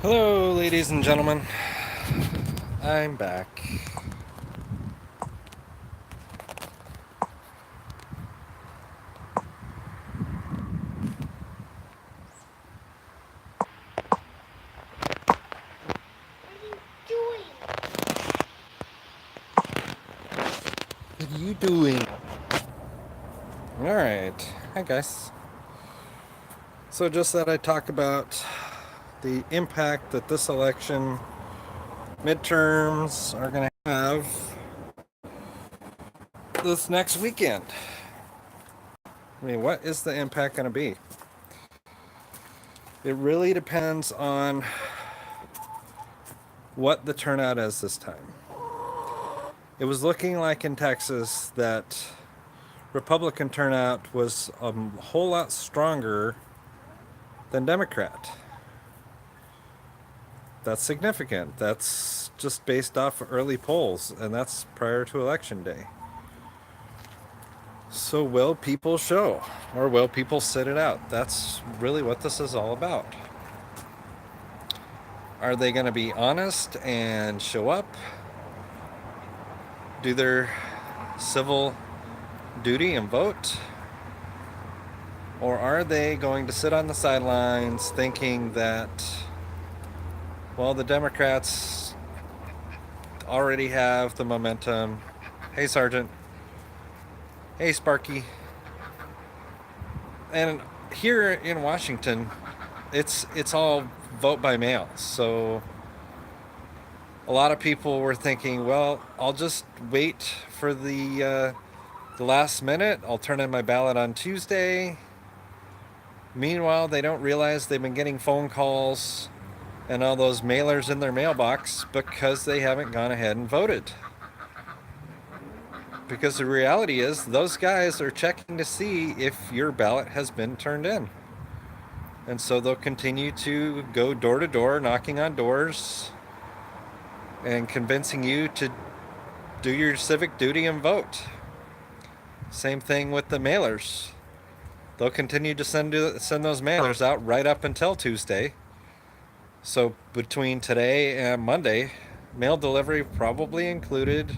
Hello, ladies and gentlemen. I'm back. What are you doing? Alright. Hi, guys. So, just that I talk about the impact that this election, midterms, are going to have this next weekend. I mean, what is the impact going to be? It really depends on what the turnout is this time. It was looking like in Texas that Republican turnout was a whole lot stronger than Democrat. That's significant. That's just based off early polls, and that's prior to election day. So, will people show, or will people sit it out? That's really what this is all about. Are they going to be honest and show up, do their civil duty and vote? Or are they going to sit on the sidelines thinking that, well, the Democrats already have the momentum? Hey, Sergeant. Hey, Sparky. And here in Washington, it's all vote by mail. So a lot of people were thinking, well, I'll just wait for the last minute. I'll turn in my ballot on Tuesday. Meanwhile, they don't realize they've been getting phone calls and all those mailers in their mailbox because they haven't gone ahead and voted. Because the reality is, those guys are checking to see if your ballot has been turned in. And so they'll continue to go door to door, knocking on doors, and convincing you to do your civic duty and vote. Same thing with the mailers. They'll continue to send those mailers out right up until Tuesday. So between today and Monday, mail delivery probably included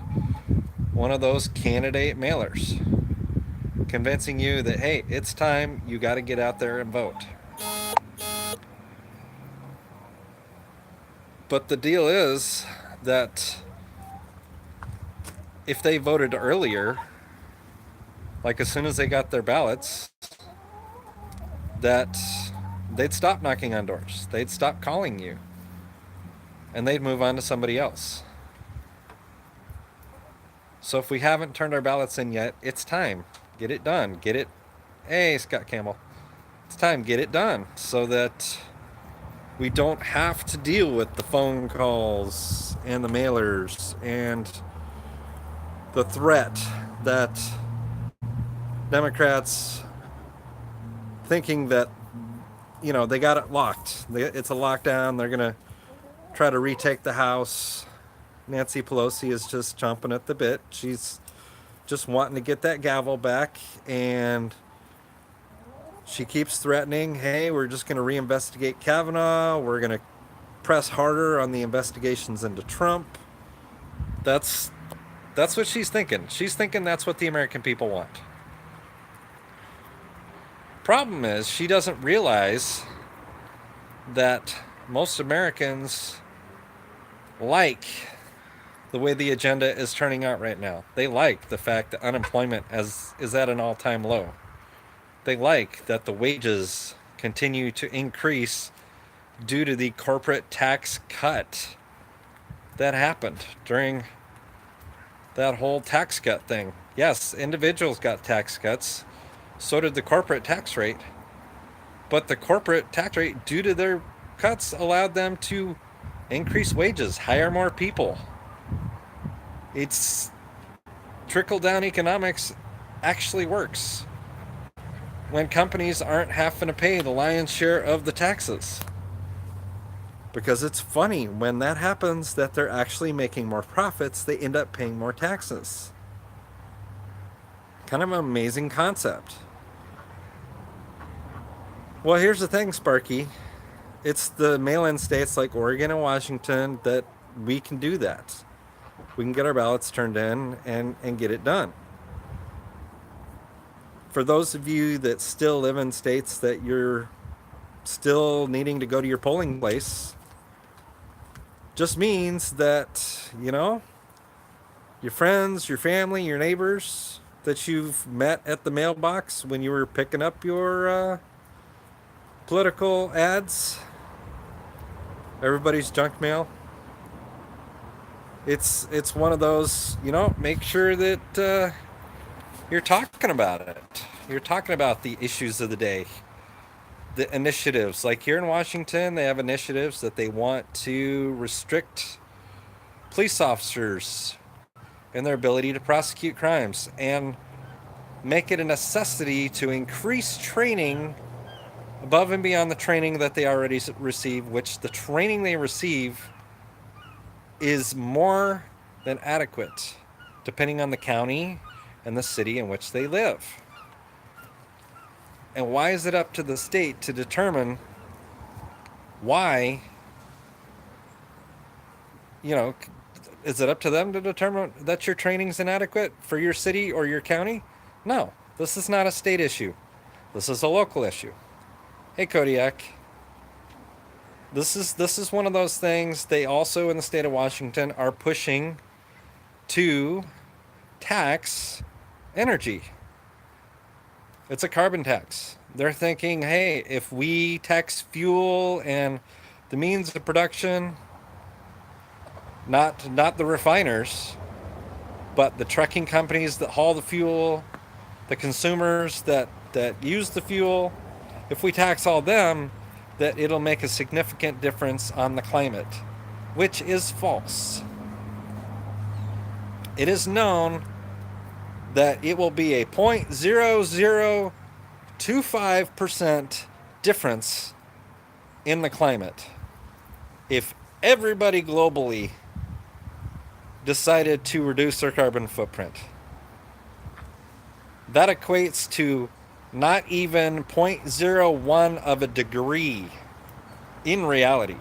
one of those candidate mailers, convincing you that, hey, it's time, you got to get out there and vote. But the deal is that if they voted earlier, like as soon as they got their ballots, that they'd stop knocking on doors. They'd stop calling you. And they'd move on to somebody else. So if we haven't turned our ballots in yet, it's time. Get it done. Get it. Hey, Scott Campbell. It's time. Get it done so that we don't have to deal with the phone calls and the mailers and the threat that Democrats thinking that, they got it locked. It's a lockdown. They're going to try to retake the House. Nancy Pelosi is just chomping at the bit. She's just wanting to get that gavel back, and she keeps threatening, hey, we're just going to reinvestigate Kavanaugh. We're going to press harder on the investigations into Trump. That's what she's thinking. She's thinking that's what the American people want. Problem is, she doesn't realize that most Americans like the way the agenda is turning out right now. They like the fact that unemployment is at an all-time low. They like that the wages continue to increase due to the corporate tax cut that happened during that whole tax cut thing. Yes, individuals got tax cuts. So did the corporate tax rate. But the corporate tax rate, due to their cuts, allowed them to increase wages, hire more people. It's trickle-down economics actually works when companies aren't having to pay the lion's share of the taxes. Because it's funny, when that happens, that they're actually making more profits, they end up paying more taxes. Kind of an amazing concept. Well, here's the thing, Sparky. it's the mail-in states like Oregon and Washington that we can do that. We can get our ballots turned in and get it done. For those of you that still live in states that you're still needing to go to your polling place, just means that, your friends, your family, your neighbors that you've met at the mailbox when you were picking up your political ads, everybody's junk mail. It's one of those, make sure that you're talking about it. You're talking about the issues of the day, the initiatives. Like here in Washington, they have initiatives that they want to restrict police officers and their ability to prosecute crimes and make it a necessity to increase training above and beyond the training that they already receive, which the training they receive is more than adequate, depending on the county and the city in which they live. And why is it up to the state to determine why, is it up to them to determine that your training's inadequate for your city or your county? No, this is not a state issue. This is a local issue. Hey, Kodiak. This is one of those things they also in the state of Washington are pushing to tax energy. It's a carbon tax. They're thinking, hey, if we tax fuel and the means of production, not the refiners, but the trucking companies that haul the fuel, the consumers that use the fuel, if we tax all them, that it'll make a significant difference on the climate, which is false. It is known that it will be a 0.0025% difference in the climate if everybody globally decided to reduce their carbon footprint. That equates to not even 0.01 of a degree in reality.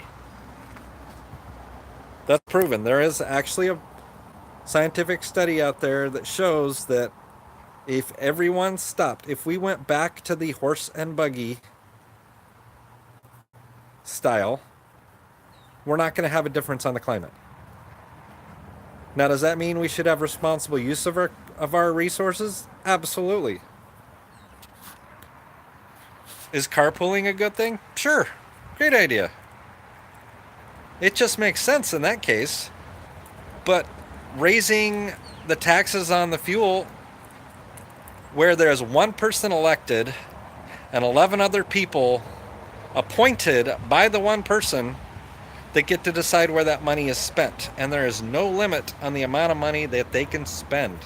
That's proven. There is actually a scientific study out there that shows that if everyone stopped, if we went back to the horse and buggy style, we're not going to have a difference on the climate. Now, does that mean we should have responsible use of our resources? Absolutely. Is carpooling a good thing? Sure. Great idea. It just makes sense in that case. But raising the taxes on the fuel where there's one person elected and 11 other people appointed by the one person that get to decide where that money is spent, and there is no limit on the amount of money that they can spend.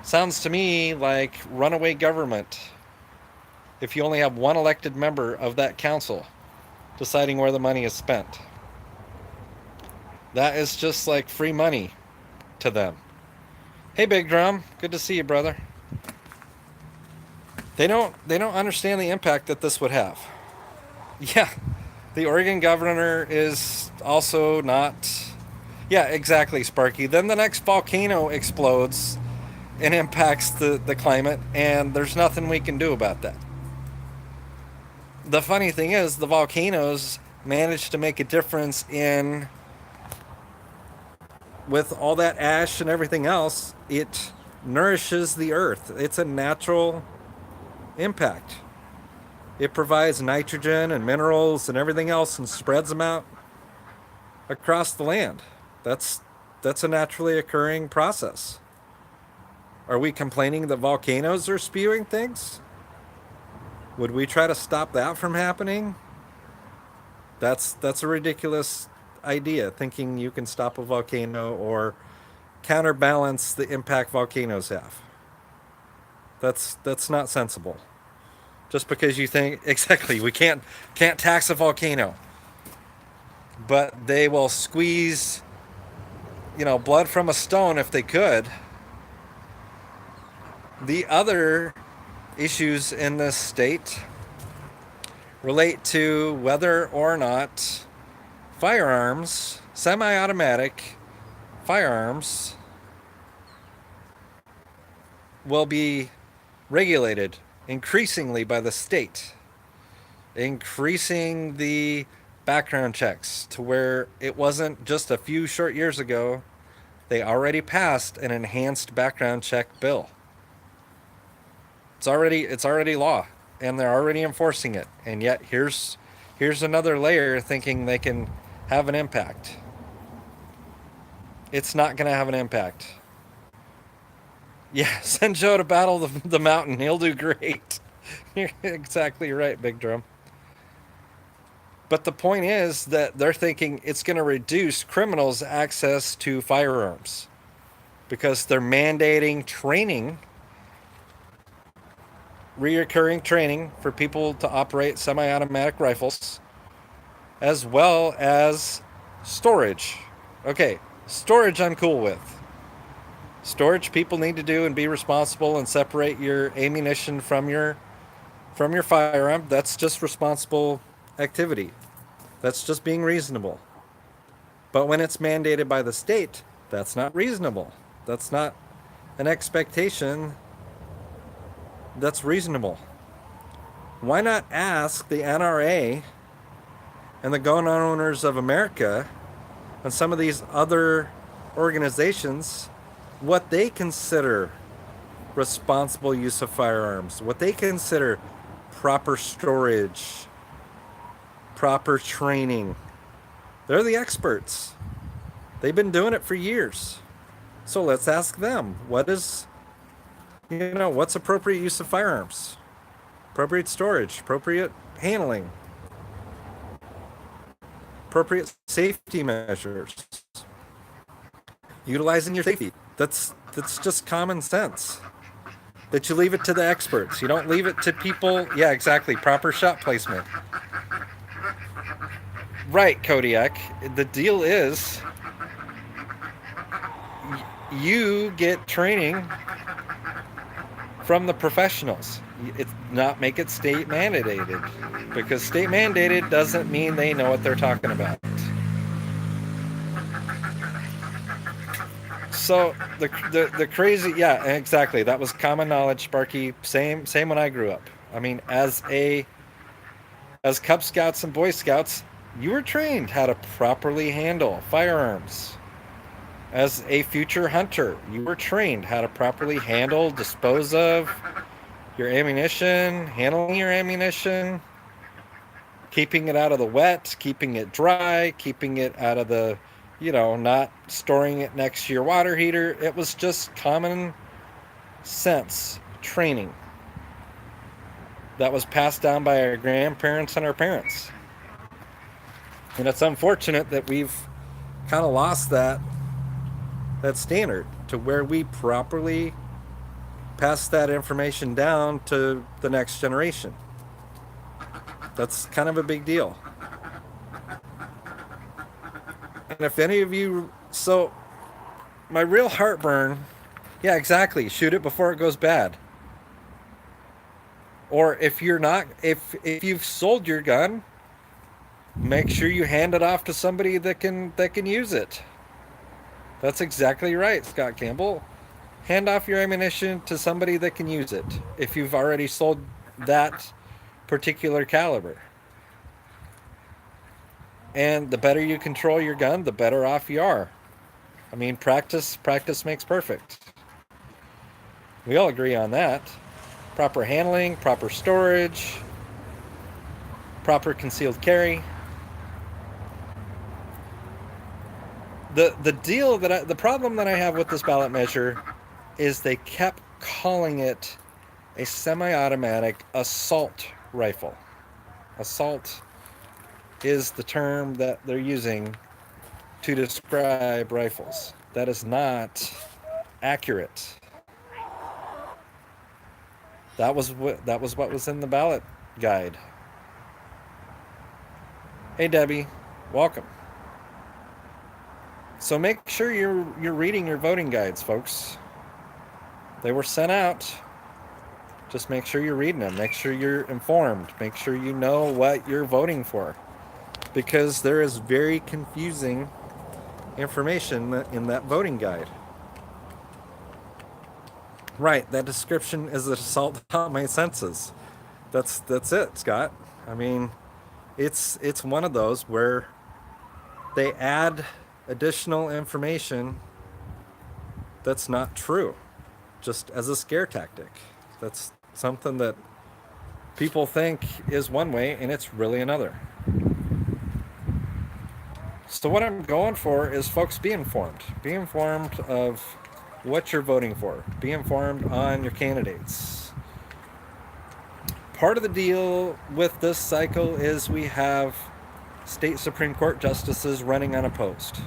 Sounds to me like runaway government. If you only have one elected member of that council deciding where the money is spent, that is just like free money to them. Hey, Big Drum, good to see you, brother. They don't understand the impact that this would have. Yeah, the Oregon governor is also not. Yeah, exactly, Sparky. Then the next volcano explodes and impacts the climate, and there's nothing we can do about that. The funny thing is, the volcanoes manage to make a difference in, with all that ash and everything else, it nourishes the earth. It's a natural impact. It provides nitrogen and minerals and everything else and spreads them out across the land. That's a naturally occurring process. Are we complaining that volcanoes are spewing things? Would we try to stop that from happening? That's a ridiculous idea, thinking you can stop a volcano or counterbalance the impact volcanoes have. That's not sensible. Just because you think, exactly, we can't tax a volcano, but they will squeeze, blood from a stone if they could. The other issues in this state relate to whether or not firearms, semi automatic firearms, will be regulated increasingly by the state, increasing the background checks to where it wasn't just a few short years ago. They already passed an enhanced background check bill. It's already law, and they're already enforcing it. And yet here's another layer thinking they can have an impact. It's not going to have an impact. Yeah, send Joe to battle the mountain. He'll do great. You're exactly right, Big Drum. But the point is that they're thinking it's going to reduce criminals' access to firearms because they're mandating training, reoccurring training for people to operate semi automatic rifles, as well as storage. Okay, storage I'm cool with. Storage people need to do and be responsible and separate your ammunition from your firearm. That's just responsible activity. That's just being reasonable. But when it's mandated by the state, that's not reasonable. That's not an expectation that's reasonable. Why not ask the NRA and the Gun Owners of America and some of these other organizations what they consider responsible use of firearms, what they consider proper storage, proper training? They're the experts. They've been doing it for years. So let's ask them, what's appropriate use of firearms? Appropriate storage, appropriate handling, appropriate safety measures. Utilizing your safety. That's just common sense. That you leave it to the experts. You don't leave it to people. Yeah, exactly. Proper shot placement. Right, Kodiak. The deal is you get training from the professionals. It's not make it state mandated, because state mandated doesn't mean they know what they're talking about. So the crazy, yeah, exactly. That was common knowledge, Sparky. Same when I grew up. I mean, as Cub Scouts and Boy Scouts, you were trained how to properly handle firearms. As a future hunter, you were trained how to properly handle, dispose of your ammunition, handling your ammunition, keeping it out of the wet, keeping it dry, keeping it out of the, not storing it next to your water heater. It was just common sense training that was passed down by our grandparents and our parents. And it's unfortunate that we've kind of lost that standard to where we properly pass that information down to the next generation. That's kind of a big deal. And if any of you, so my real heartburn, yeah, exactly, shoot it before it goes bad. Or if you've sold your gun, make sure you hand it off to somebody that can use it. That's exactly right, Scott Campbell. Hand off your ammunition to somebody that can use it if you've already sold that particular caliber. And the better you control your gun, the better off you are. I mean, practice makes perfect. We all agree on that. Proper handling, proper storage, proper concealed carry. The problem that I have with this ballot measure is they kept calling it a semi-automatic assault rifle. Assault is the term that they're using to describe rifles. That is not accurate. That was what was in the ballot guide. Hey Debbie, welcome. So make sure you're reading your voting guides, folks. They were sent out Just make sure you're reading them. Make sure you're informed. Make sure you know what you're voting for. Because there is very confusing information in that voting guide. Right, that description is an assault on my senses. That's it, Scott. I mean, it's one of those where they add additional information that's not true, just as a scare tactic. That's something that people think is one way and it's really another. So what I'm going for is folks be informed. Be informed of what you're voting for. Be informed on your candidates. Part of the deal with this cycle is we have state Supreme Court justices running unopposed.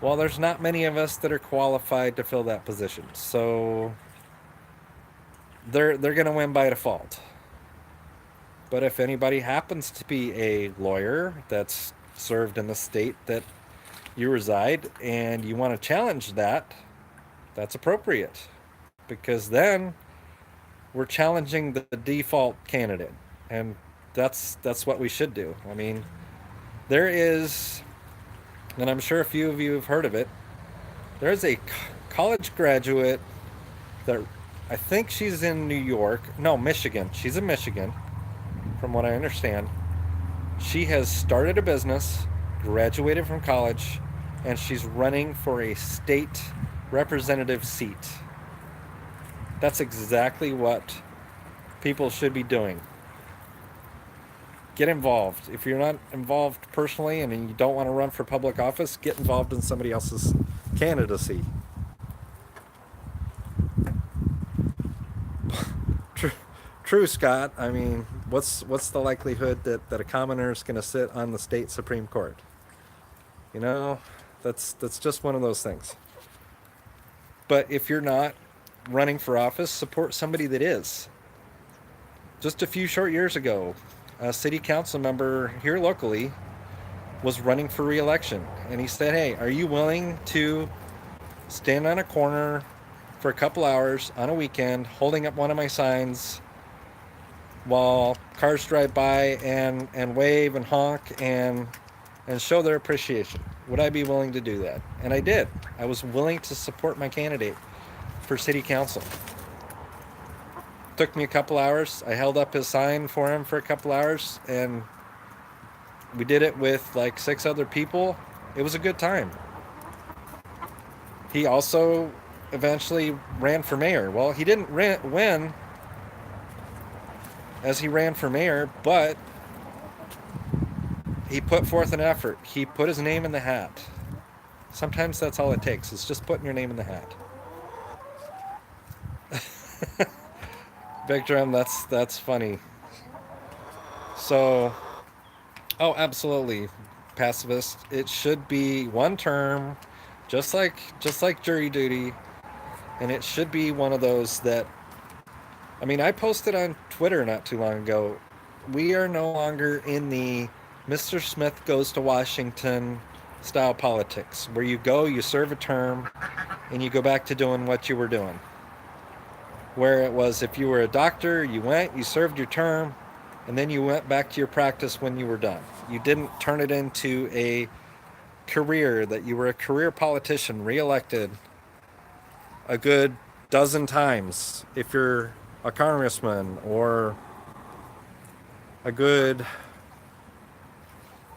Well, there's not many of us that are qualified to fill that position. So they're going to win by default. But if anybody happens to be a lawyer that's served in the state that you reside and you want to challenge that, that's appropriate. Because then we're challenging the default candidate. And that's what we should do. I mean, there is, and I'm sure a few of you have heard of it, there's a college graduate that I think she's in New York. No, Michigan. She's in Michigan, from what I understand. She has started a business, graduated from college, and she's running for a state representative seat. That's exactly what people should be doing. Get involved. If you're not involved personally and you don't want to run for public office, get involved in somebody else's candidacy. True, Scott. I mean, what's the likelihood that a commoner is going to sit on the state Supreme Court? You know, that's just one of those things. But if you're not running for office, support somebody that is. Just a few short years ago, a city council member here locally was running for re-election, and he said, hey, are you willing to stand on a corner for a couple hours on a weekend holding up one of my signs while cars drive by and wave and honk and show their appreciation? Would I be willing to do that? And I did. I was willing to support my candidate for city council. Took me a couple hours. I held up his sign for him for a couple hours, and we did it with like 6 other people. It was a good time. He also eventually ran for mayor. Well, he didn't win as he ran for mayor, but he put forth an effort. He put his name in the hat. Sometimes that's all it takes. It's just putting your name in the hat. Big Drum, that's funny. So, oh, absolutely, pacifist. It should be one term, just like jury duty, and it should be one of those that. I mean, I posted on Twitter not too long ago. We are no longer in the Mr. Smith goes to Washington style politics, where you go, you serve a term, and you go back to doing what you were doing. Where it was, if you were a doctor, you went, you served your term, and then you went back to your practice when you were done. You didn't turn it into a career, that you were a career politician, reelected a good dozen times if you're a congressman, or a good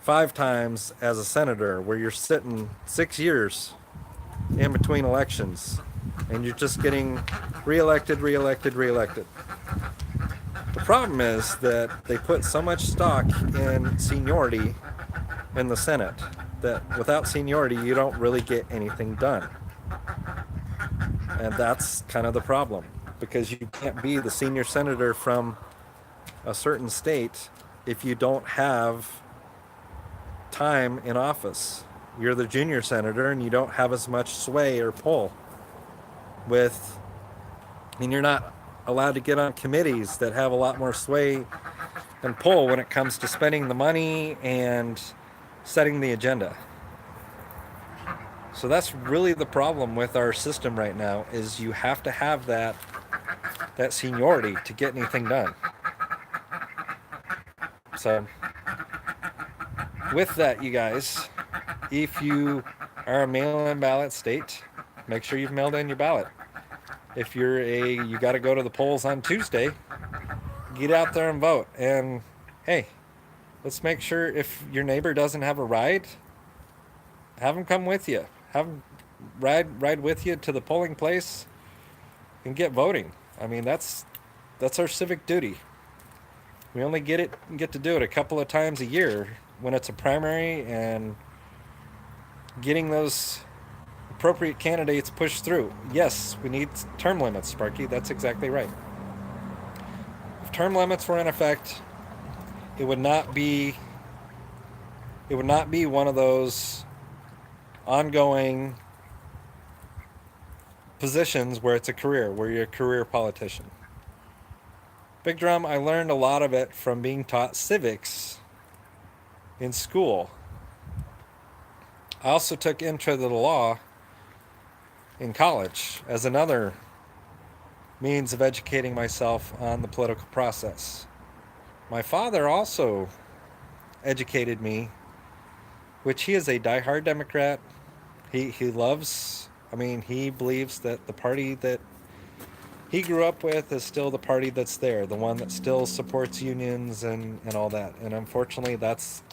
5 times as a senator, where you're sitting 6 years in between elections and you're just getting reelected. The problem is that they put so much stock in seniority in the Senate that without seniority you don't really get anything done. And that's kind of the problem, because you can't be the senior senator from a certain state if you don't have time in office. You're the junior senator and you don't have as much sway or pull and you're not allowed to get on committees that have a lot more sway and pull when it comes to spending the money and setting the agenda. So that's really the problem with our system right now, is you have to have that that seniority to get anything done. So, with that, you guys, if you are a mail-in ballot state, make sure you've mailed in your ballot. If you got to go to the polls on Tuesday, get out there and vote. And hey, let's make sure if your neighbor doesn't have a ride, have them come with you. Have them ride with you to the polling place and get voting. I mean, that's our civic duty. We only get to do it a couple of times a year when it's a primary, and getting those appropriate candidates pushed through. Yes, we need term limits, Sparky. That's exactly right. If term limits were in effect, it would not be one of those ongoing positions where it's a career, where you're a career politician. Big Drum, I learned a lot of it from being taught civics in school. I also took intro to the law in college as another means of educating myself on the political process. My father also educated me, which he is a diehard Democrat. He believes that the party that he grew up with is still the party that's there, the one that still supports unions and all that. And unfortunately, that's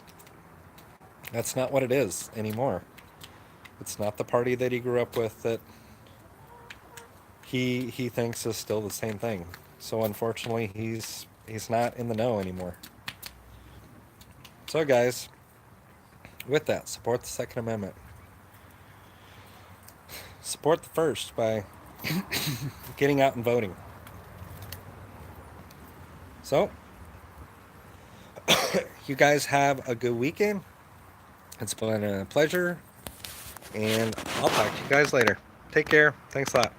not what it is anymore. It's not the party that he grew up with that he thinks is still the same thing. So unfortunately, he's not in the know anymore. So guys, with that, support the Second Amendment. Support the First by getting out and voting. So, you guys have a good weekend. It's been a pleasure, and I'll talk to you guys later. Take care. Thanks a lot.